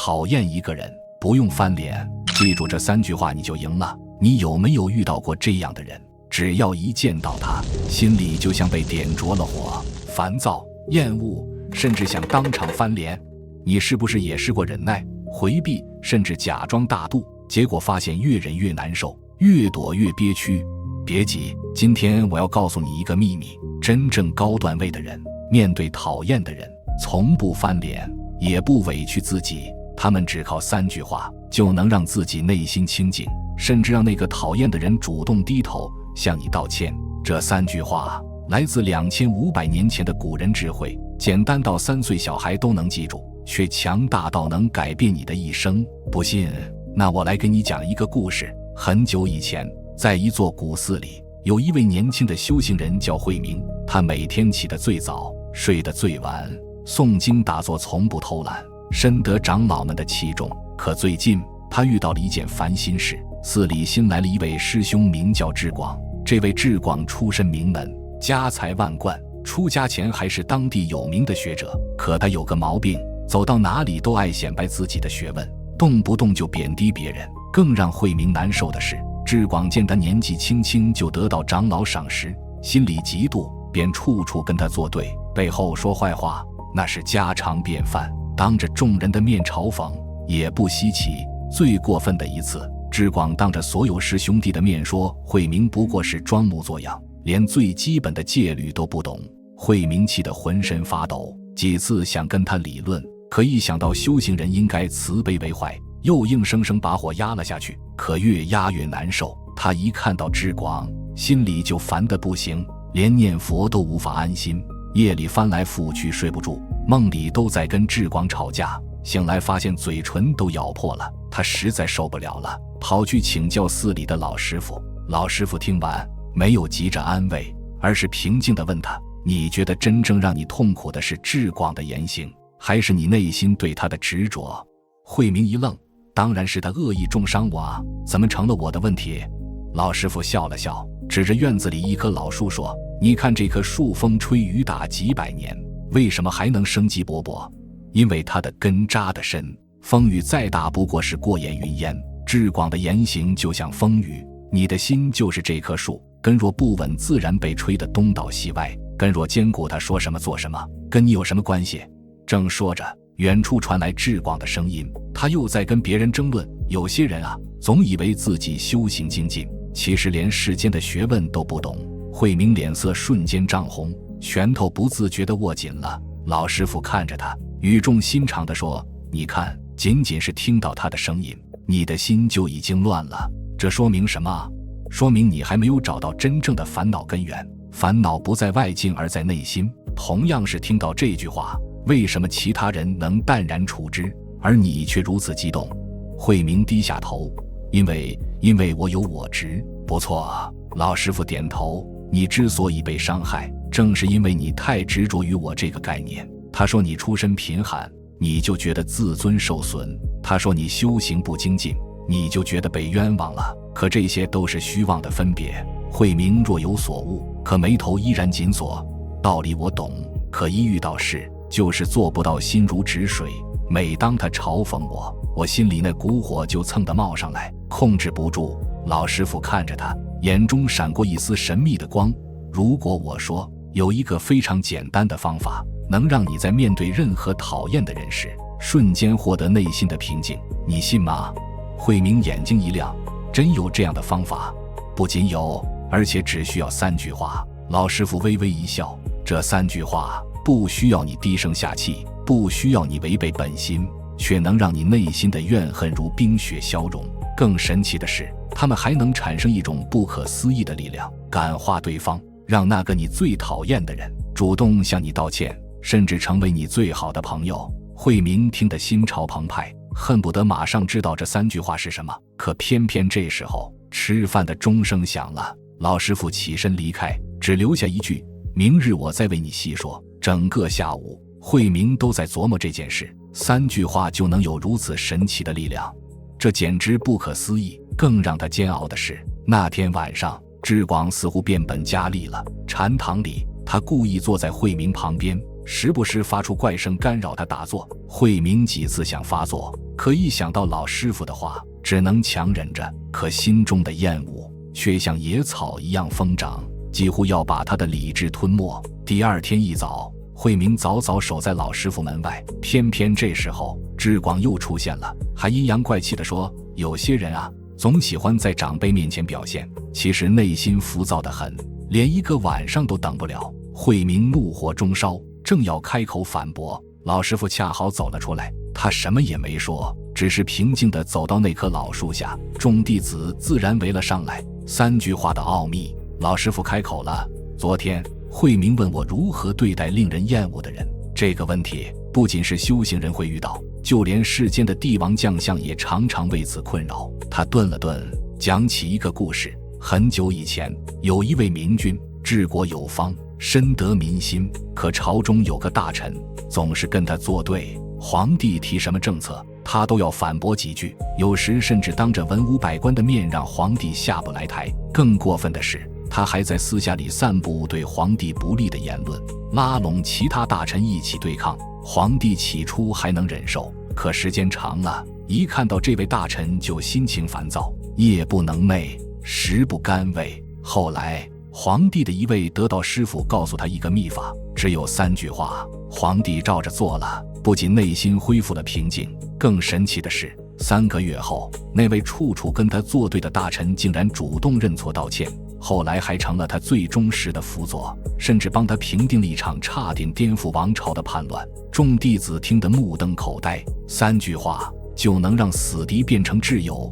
讨厌一个人，不用翻脸，记住这3句话你就赢了。你有没有遇到过这样的人？只要一见到他，心里就像被点着了火，烦躁、厌恶，甚至想当场翻脸。你是不是也试过忍耐、回避，甚至假装大度，结果发现越忍越难受，越躲越憋屈？别急，今天我要告诉你一个秘密，真正高段位的人，面对讨厌的人，从不翻脸，也不委屈自己，他们只靠3句话就能让自己内心清静，甚至让那个讨厌的人主动低头向你道歉。这3句话来自2500年前的古人智慧，简单到3岁小孩都能记住，却强大到能改变你的一生。不信，那我来给你讲一个故事。很久以前，在一座古寺里，有一位年轻的修行人叫慧明，他每天起得最早，睡得最晚，诵经打坐从不偷懒，深得长老们的器重。可最近他遇到了一件烦心事，寺里新来了一位师兄，名叫智广。这位智广出身名门，家财万贯，出家前还是当地有名的学者。可他有个毛病，走到哪里都爱显摆自己的学问，动不动就贬低别人。更让慧明难受的是，智广见他年纪轻轻就得到长老赏识，心里嫉妒，便处处跟他作对，背后说坏话，那是家常便饭，当着众人的面嘲讽也不稀奇。最过分的一次，智广当着所有师兄弟的面说慧明不过是装模作样，连最基本的戒律都不懂。慧明气得浑身发抖，几次想跟他理论，可一想到修行人应该慈悲为怀，又硬生生把火压了下去。可越压越难受，他一看到智广，心里就烦得不行，连念佛都无法安心，夜里翻来覆去睡不住，梦里都在跟智广吵架，醒来发现嘴唇都咬破了。他实在受不了了，跑去请教寺里的老师傅。老师傅听完，没有急着安慰，而是平静地问他，你觉得真正让你痛苦的是智广的言行，还是你内心对他的执着？慧明一愣，当然是他恶意重伤我啊，怎么成了我的问题？老师傅笑了笑，指着院子里一棵老树说，你看这棵树风吹雨打几百年，为什么还能生机勃勃？因为它的根扎得深，风雨再大不过是过眼云烟。智广的言行就像风雨，你的心就是这棵树，根若不稳，自然被吹得东倒西歪，根若坚固，他说什么做什么，跟你有什么关系？正说着，远处传来智广的声音，他又在跟别人争论，有些人啊，总以为自己修行精进，其实连世间的学问都不懂。慧明脸色瞬间涨红，拳头不自觉地握紧了。老师傅看着他，语重心长地说，你看，仅仅是听到他的声音，你的心就已经乱了。这说明什么？说明你还没有找到真正的烦恼根源，烦恼不在外境而在内心。同样是听到这句话，为什么其他人能淡然处之，而你却如此激动？慧明低下头，因为我有我执。不错，老师傅点头，你之所以被伤害，正是因为你太执着于我这个概念。他说你出身贫寒，你就觉得自尊受损；他说你修行不精进，你就觉得被冤枉了。可这些都是虚妄的分别。慧明若有所悟，可眉头依然紧锁。道理我懂，可一遇到事，就是做不到心如止水。每当他嘲讽我，我心里那股火就蹭地冒上来，控制不住。老师傅看着他，眼中闪过一丝神秘的光。如果我说有一个非常简单的方法，能让你在面对任何讨厌的人时，瞬间获得内心的平静，你信吗？慧明眼睛一亮，真有这样的方法？不仅有，而且只需要3句话。老师傅微微一笑，这3句话不需要你低声下气，不需要你违背本心，却能让你内心的怨恨如冰雪消融。更神奇的是，他们还能产生一种不可思议的力量，感化对方，让那个你最讨厌的人主动向你道歉，甚至成为你最好的朋友。慧明听得心潮澎湃，恨不得马上知道这3句话是什么。可偏偏这时候，吃饭的钟声响了，老师傅起身离开，只留下一句，明日我再为你细说。整个下午，慧明都在琢磨这件事，3句话就能有如此神奇的力量，这简直不可思议。更让他煎熬的是，那天晚上智广似乎变本加厉了。禅堂里，他故意坐在慧明旁边，时不时发出怪声干扰他打坐。慧明几次想发作，可一想到老师傅的话，只能强忍着，可心中的厌恶却像野草一样疯长，几乎要把他的理智吞没。第二天一早，慧明早早守在老师傅门外，偏偏这时候志广又出现了，还阴阳怪气地说，有些人啊，总喜欢在长辈面前表现，其实内心浮躁得很，连一个晚上都等不了。慧明怒火中烧，正要开口反驳，老师傅恰好走了出来，他什么也没说，只是平静地走到那棵老树下，众弟子自然围了上来。三句话的奥秘，老师傅开口了，昨天慧明问我如何对待令人厌恶的人，这个问题不仅是修行人会遇到，就连世间的帝王将相也常常为此困扰。他顿了顿，讲起一个故事。很久以前，有一位明君，治国有方，深得民心，可朝中有个大臣总是跟他作对，皇帝提什么政策，他都要反驳几句，有时甚至当着文武百官的面让皇帝下不来台。更过分的是，他还在私下里散布对皇帝不利的言论，拉拢其他大臣一起对抗。皇帝起初还能忍受，可时间长了，一看到这位大臣就心情烦躁，夜不能寐，食不甘味。后来皇帝的一位得道师傅告诉他一个秘法，只有3句话，皇帝照着做了，不仅内心恢复了平静，更神奇的是，3个月后，那位处处跟他作对的大臣竟然主动认错道歉，后来还成了他最忠实的辅佐，甚至帮他平定了一场差点颠覆王朝的叛乱。众弟子听得目瞪口呆，3句话就能让死敌变成挚友。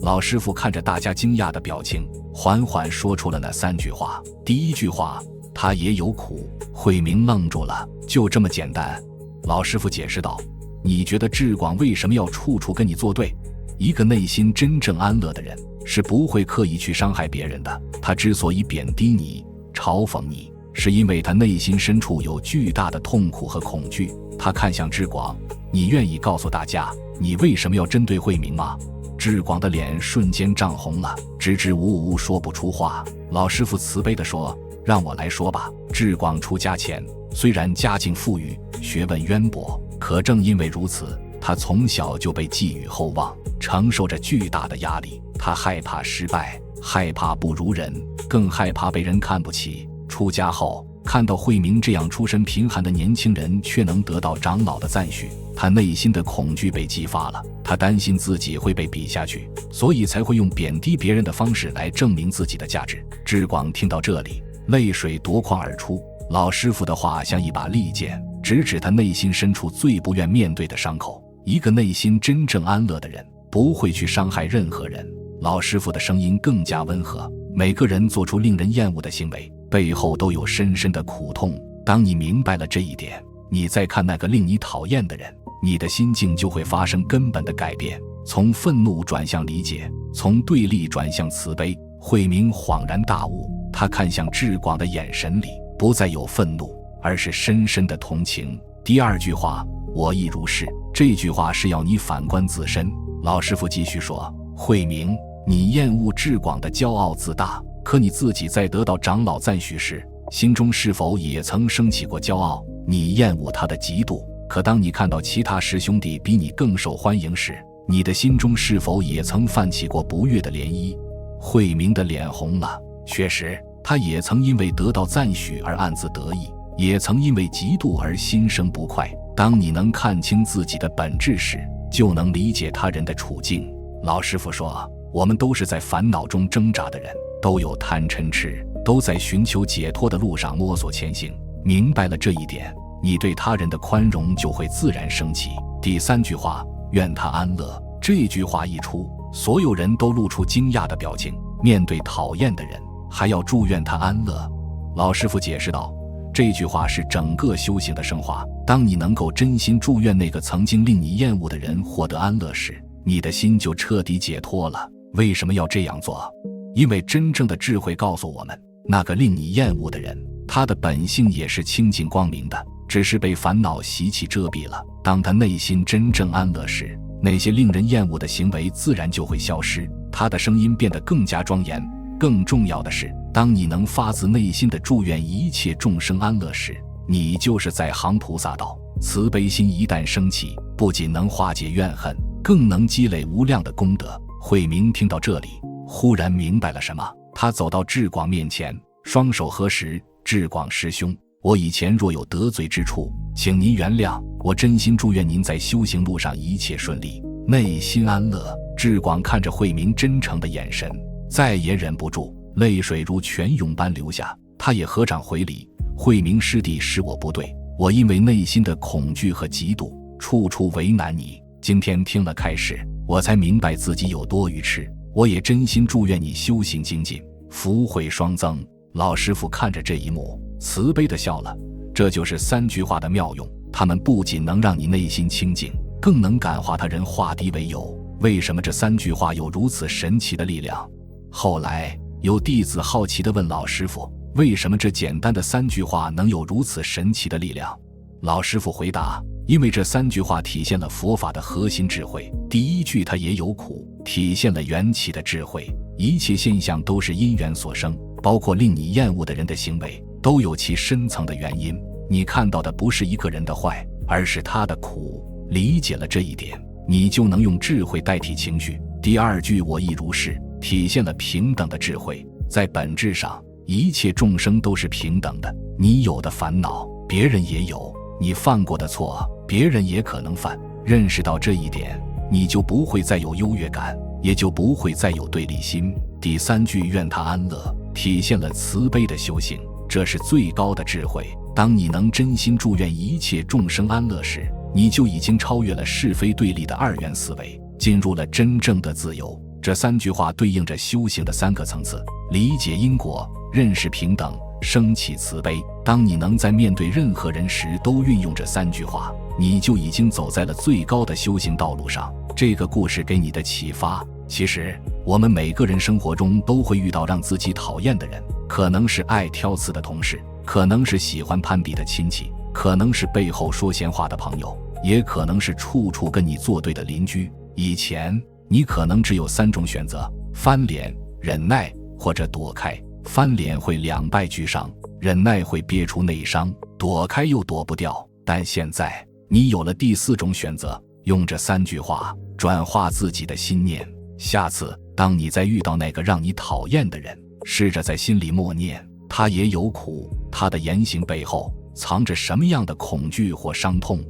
老师傅看着大家惊讶的表情，缓缓说出了那3句话。第1句话，他也有苦。慧明愣住了，就这么简单？老师傅解释道，你觉得志广为什么要处处跟你作对？一个内心真正安乐的人是不会刻意去伤害别人的，他之所以贬低你、嘲讽你，是因为他内心深处有巨大的痛苦和恐惧。他看向志广，你愿意告诉大家你为什么要针对慧明吗？志广的脸瞬间涨红了，支支吾吾说不出话。老师傅慈悲地说，让我来说吧。志广出家前，虽然家境富裕，学问渊博，可正因为如此，他从小就被寄予厚望，承受着巨大的压力。他害怕失败，害怕不如人，更害怕被人看不起。出家后，看到慧明这样出身贫寒的年轻人却能得到长老的赞许，他内心的恐惧被激发了。他担心自己会被比下去，所以才会用贬低别人的方式来证明自己的价值。志广听到这里，泪水夺眶而出。老师傅的话像一把利剑，直指他内心深处最不愿面对的伤口。一个内心真正安乐的人，不会去伤害任何人。老师傅的声音更加温和，每个人做出令人厌恶的行为，背后都有深深的苦痛。当你明白了这一点，你再看那个令你讨厌的人，你的心境就会发生根本的改变，从愤怒转向理解，从对立转向慈悲。慧明恍然大悟，他看向志广的眼神里不再有愤怒，而是深深的同情。第2句话，我亦如是，这句话是要你反观自身。老师傅继续说，慧明，你厌恶志广的骄傲自大，可你自己在得到长老赞许时，心中是否也曾升起过骄傲？你厌恶他的嫉妒，可当你看到其他师兄弟比你更受欢迎时，你的心中是否也曾泛起过不悦的涟漪？慧明的脸红了，确实，他也曾因为得到赞许而暗自得意，也曾因为嫉妒而心生不快。当你能看清自己的本质时，就能理解他人的处境。老师傅说，我们都是在烦恼中挣扎的人，都有贪嗔痴，都在寻求解脱的路上摸索前行。明白了这一点，你对他人的宽容就会自然升起。第3句话，愿他安乐，这句话一出，所有人都露出惊讶的表情。面对讨厌的人，还要祝愿他安乐。老师傅解释道，这句话是整个修行的升华。当你能够真心祝愿那个曾经令你厌恶的人获得安乐时，你的心就彻底解脱了。为什么要这样做？因为真正的智慧告诉我们，那个令你厌恶的人，他的本性也是清净光明的，只是被烦恼习气遮蔽了。当他内心真正安乐时，那些令人厌恶的行为自然就会消失，他的声音变得更加庄严。更重要的是，当你能发自内心的祝愿一切众生安乐时，你就是在行菩萨道。慈悲心一旦升起，不仅能化解怨恨，更能积累无量的功德。慧明听到这里，忽然明白了什么，他走到智广面前，双手合十：智广师兄，我以前若有得罪之处，请您原谅，我真心祝愿您在修行路上一切顺利，内心安乐。智广看着慧明真诚的眼神，再也忍不住，泪水如泉涌般流下。他也合掌回礼：慧明师弟，是我不对，我因为内心的恐惧和嫉妒，处处为难你。今天听了开示，我才明白自己有多愚痴，我也真心祝愿你修行精进，福慧双增。老师傅看着这一幕，慈悲地笑了。这就是三句话的妙用，它们不仅能让你内心清净，更能感化他人，化敌为友。为什么这三句话有如此神奇的力量？后来有弟子好奇地问老师傅，为什么这简单的三句话能有如此神奇的力量？老师傅回答，因为这三句话体现了佛法的核心智慧。第一句它也有苦，体现了缘起的智慧，一切现象都是因缘所生，包括令你厌恶的人的行为，都有其深层的原因。你看到的不是一个人的坏，而是他的苦。理解了这一点，你就能用智慧代替情绪。第二句我亦如是，体现了平等的智慧。在本质上，一切众生都是平等的，你有的烦恼，别人也有；你犯过的错，别人也可能犯。认识到这一点，你就不会再有优越感，也就不会再有对立心。第三句愿他安乐，体现了慈悲的修行，这是最高的智慧。当你能真心祝愿一切众生安乐时，你就已经超越了是非对立的二元思维，进入了真正的自由。这三句话对应着修行的三个层次：理解因果，认识平等，升起慈悲。当你能在面对任何人时都运用这三句话，你就已经走在了最高的修行道路上。这个故事给你的启发，其实我们每个人生活中都会遇到让自己讨厌的人，可能是爱挑刺的同事，可能是喜欢攀比的亲戚，可能是背后说闲话的朋友，也可能是处处跟你作对的邻居。以前你可能只有三种选择：翻脸、忍耐或者躲开。翻脸会两败俱伤，忍耐会憋出内伤，躲开又躲不掉。但现在你有了第四种选择，用这三句话转化自己的心念。下次当你再遇到那个让你讨厌的人，试着在心里默念，他也有苦，他的言行背后藏着什么样的恐惧或伤痛？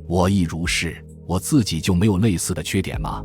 我亦如是，我自己就没有类似的缺点吗？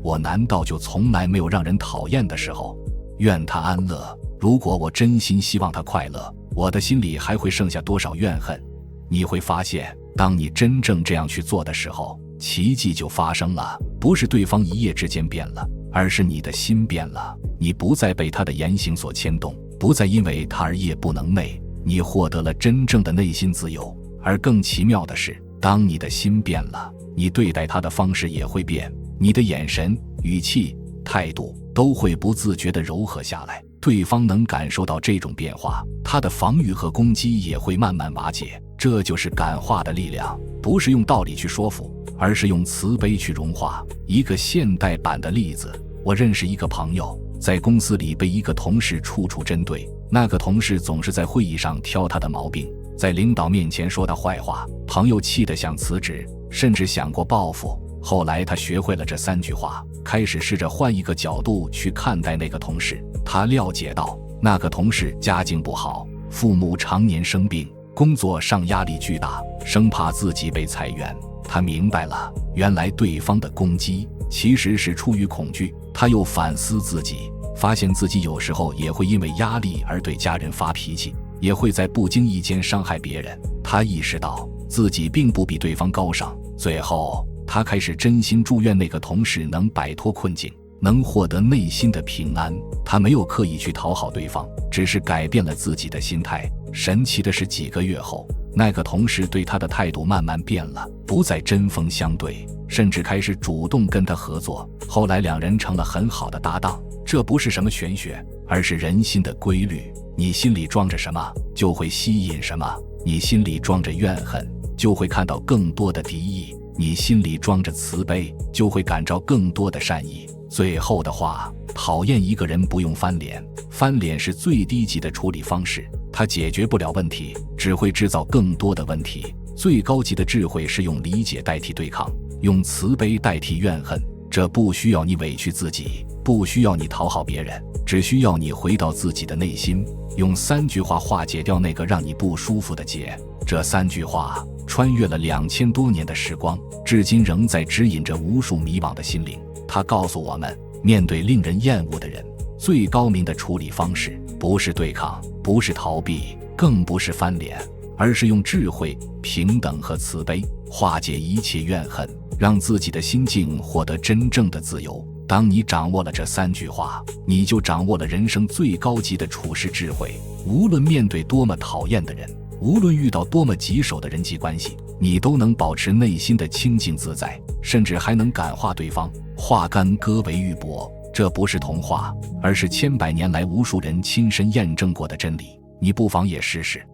我难道就从来没有让人讨厌的时候？愿他安乐。如果我真心希望他快乐，我的心里还会剩下多少怨恨？你会发现，当你真正这样去做的时候，奇迹就发生了。不是对方一夜之间变了，而是你的心变了。你不再被他的言行所牵动，不再因为他而夜不能寐，你获得了真正的内心自由。而更奇妙的是，当你的心变了，你对待他的方式也会变，你的眼神、语气、态度都会不自觉地柔和下来。对方能感受到这种变化，他的防御和攻击也会慢慢瓦解。这就是感化的力量，不是用道理去说服，而是用慈悲去融化。一个现代版的例子，我认识一个朋友，在公司里被一个同事处处针对，那个同事总是在会议上挑他的毛病，在领导面前说他坏话，朋友气得想辞职，甚至想过报复。后来他学会了这三句话，开始试着换一个角度去看待那个同事。他了解到，那个同事家境不好，父母常年生病，工作上压力巨大，生怕自己被裁员。他明白了，原来对方的攻击其实是出于恐惧。他又反思自己，发现自己有时候也会因为压力而对家人发脾气，也会在不经意间伤害别人。他意识到自己并不比对方高尚，最后他开始真心祝愿那个同事能摆脱困境，能获得内心的平安。他没有刻意去讨好对方，只是改变了自己的心态。神奇的是，几个月后，那个同事对他的态度慢慢变了，不再针锋相对，甚至开始主动跟他合作。后来两人成了很好的搭档。这不是什么玄学，而是人心的规律。你心里装着什么，就会吸引什么。你心里装着怨恨，就会看到更多的敌意；你心里装着慈悲，就会感召更多的善意。最后的话，讨厌一个人不用翻脸，翻脸是最低级的处理方式，它解决不了问题，只会制造更多的问题。最高级的智慧是用理解代替对抗，用慈悲代替怨恨。这不需要你委屈自己，不需要你讨好别人，只需要你回到自己的内心，用3句话化解掉那个让你不舒服的结。这3句话穿越了2000多年的时光，至今仍在指引着无数迷惘的心灵。它告诉我们，面对令人厌恶的人，最高明的处理方式不是对抗，不是逃避，更不是翻脸，而是用智慧、平等和慈悲化解一切怨恨，让自己的心境获得真正的自由。当你掌握了这3句话，你就掌握了人生最高级的处世智慧。无论面对多么讨厌的人，无论遇到多么棘手的人际关系，你都能保持内心的清静自在，甚至还能感化对方。化干戈为玉帛，这不是童话，而是千百年来无数人亲身验证过的真理。你不妨也试试。